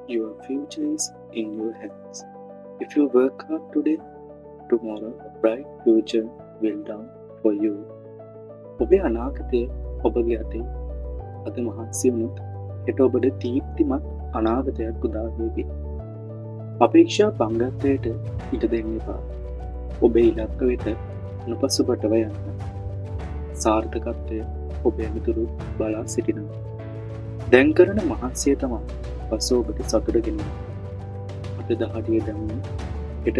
Your future is in your hands. If you work hard today, tomorrow a bright future will dawn for you. ඔබේ අනාගතය ඔබගේ අතේ. අද මහන්සි වුණොත් හෙට ඔබට දීප්තිමත් අනාගතයක් උදා වේවි. අපේක්ෂා පංගත්වයට ඉඩ දෙන්න එපා. ඔබේ ඉලක්ක වෙත නොපසුබටව යන්න. සාර්ථකත්වය ඔබ ඇමතුරු බලා සිටිනවා. දැන් කරන මහන්සිය තමයි පසු ඔබට සතුට ගෙනෙන්නේ. අද දහඩිය දැමුණු හෙට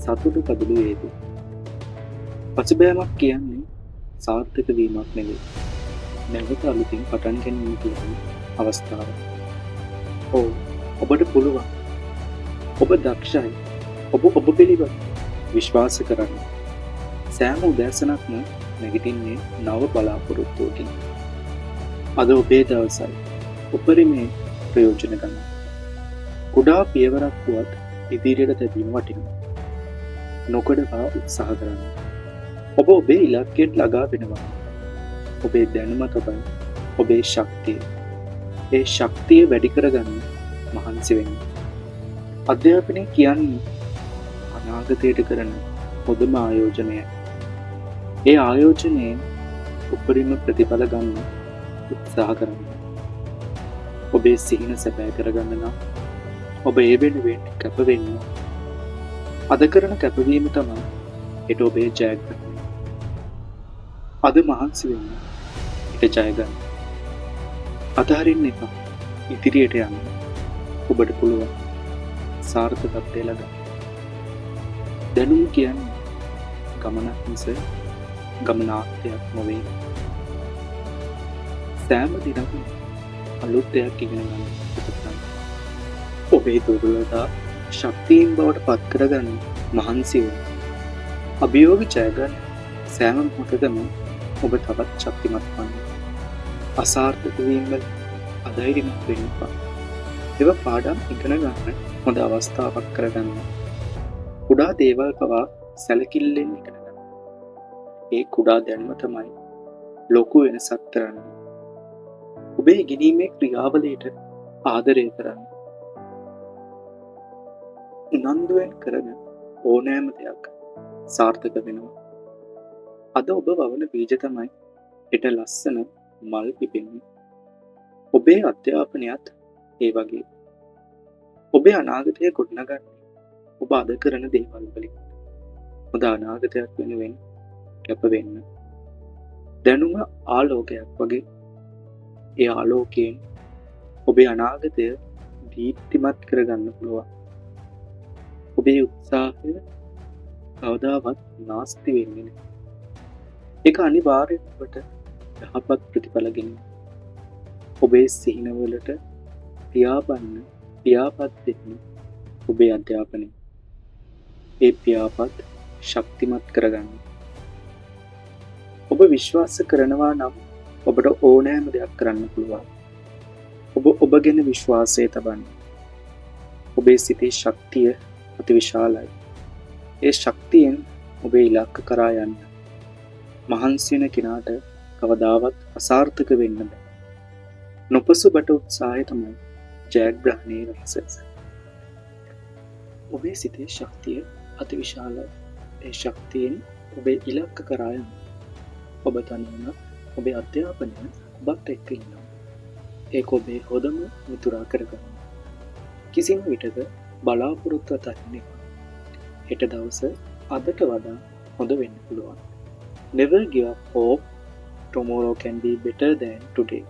සතුටු කඳුළු වේවි. පසුබෑමක් කියන්නේ සාර්ථක වීමක් නෙවෙයි. නැවත අලුතින් පටන් ගැනීම කියන අවස්ථාව. ඔබට පුළුවන්. ඔබ දක්ෂයි. ඔබ පිළිබඳ විශ්වාස කරන්න. සෑම උදෑසනක්ම නැගිටින්නේ නව බලාපොරොත්තුවකින්. අද ඔබේ දවසයි. උපරිමේ ප්‍රයෝජන ගන්න. කුඩා පියවරක් වුවත් ඉදිරියට තැබීම වටිනවා. නොකඩවා උත්සාහ කරන්න. ඔබ ඔබේ ඉලක්කයට ළඟා වෙනවා. ඔබේ දැනුම තමයි ඔබේ ශක්තිය. ඒ ශක්තිය වැඩි කරගන්න මහන්සි වෙන්න. අධ්‍යාපනය කියන්නේ අනාගතයට කරන හොඳම ආයෝජනයයි. ඒ ආයෝජනයෙන් උපරිම ප්‍රතිඵල ගන්න උත්සාහ කරන්න. ඔබේ සිහින සැබෑ කරගන්න නම් ඔබ ඒ වෙනුවෙන් කැප වෙන්න. අද කරන කැපවීම තමයි හෙට ඔබේ ජයග්‍රහණය. අද මහන්සි වෙන්න හෙට ජය ගන්න. අතහරින්න එපා. ඉදිරියට යන්න. ඔබට පුළුවන් සාර්ථකත්වය ලබන්න. දැනුම කියන්නේ ගමනක් මිස ගමනාන්තයක් නොවේ. සෑම දිනකම අලුත් දෙයක් ඉගෙන ගන්න උත්සාහ. ඔබේ දුර්වලතා ශක්තියින් බවට පත් කරගන්න මහන්සි වෙන්න. අභියෝග ජය ගන්න සෑම මොහොතකම ඔබ තවත් ශක්තිමත් වන්න. අසාර්ථක වීම වල අධෛර්යමත් වෙන්න එපා. ඒවා පාඩම් ඉගෙන ගන්න හොඳ අවස්ථාවක් කරගන්න. කුඩා දේවල් පවා සැලකිල්ලෙන් ඉගෙන ගන්න. ඒ කුඩා දැනුම තමයි ලොකු වෙනසක් කරන්නේ. ඔබේ ඉගෙනීමේ ක්‍රියාවලියට ආදරය කරන්න. උනන්දුවෙන් කරන ඕනෑම දෙයක් සාර්ථක වෙනවා. අද ඔබ වවන බීජ තමයි හෙට ලස්සන මල් පිපෙන්නේ. ඔබේ අධ්‍යාපනයත් ඒ වගේ. ඔබේ අනාගතය ගොඩනගන්නේ ඔබ අද කරන දේවල් වලින්. හොඳ අනාගතයක් වෙනුවෙන් කැප වෙන්න. දැනුම ආලෝකයක් වගේ. ඒ ආලෝකයෙන් ඔබේ අනාගතය දීප්තිමත් කරගන්න පුළුවන්. ඔබේ උත්සාහය කවදාවත් නාස්ති වෙන්නේ නැහැ. ඒක අනිවාර්යෙන් ඔබට යහපත් ප්‍රතිඵල ගෙනෙන. ඔබේ සිහිනවලට පියාපත් දෙන්න ඔබේ අධ්‍යාපනය. ඒ පියාපත් ශක්තිමත් කරගන්න. ඔබ විශ්වාස කරනවා නම් ඔබට ඕනෑම දෙයක් කරන්න පුළුවන්. ඔබ ගැන විශ්වාසය තබන්න. ඔබේ සිතේ ශක්තිය අතිවිශාලයි. ඒ ශක්තියෙන් ඔබේ ඉලක්ක කරා යන්න. මහන්සි වෙන කෙනාට කවදාවත් අසාර්ථක වෙන්න බෑ. නොපසුබට උත්සාහය තමයි ජයග්‍රහණයේ රහස. ඔබේ සිතේ ශක්තිය අතිවිශාලයි. ඒ ශක්තියෙන් ඔබේ ඉලක්ක කරා යන්න. ඔබ තනියම ඔබේ අධ්‍යාපනය ඔබත් එක්ක ඉන්නවා. ඒක ඔබේ හොඳම මිතුරා කරගන්න. කිසිම විටක බලාපොරොත්තු අතරින් හෙට දවස අදට වඩා හොඳ වෙන්න පුළුවන්. Never give up hope. Tomorrow can be better than today.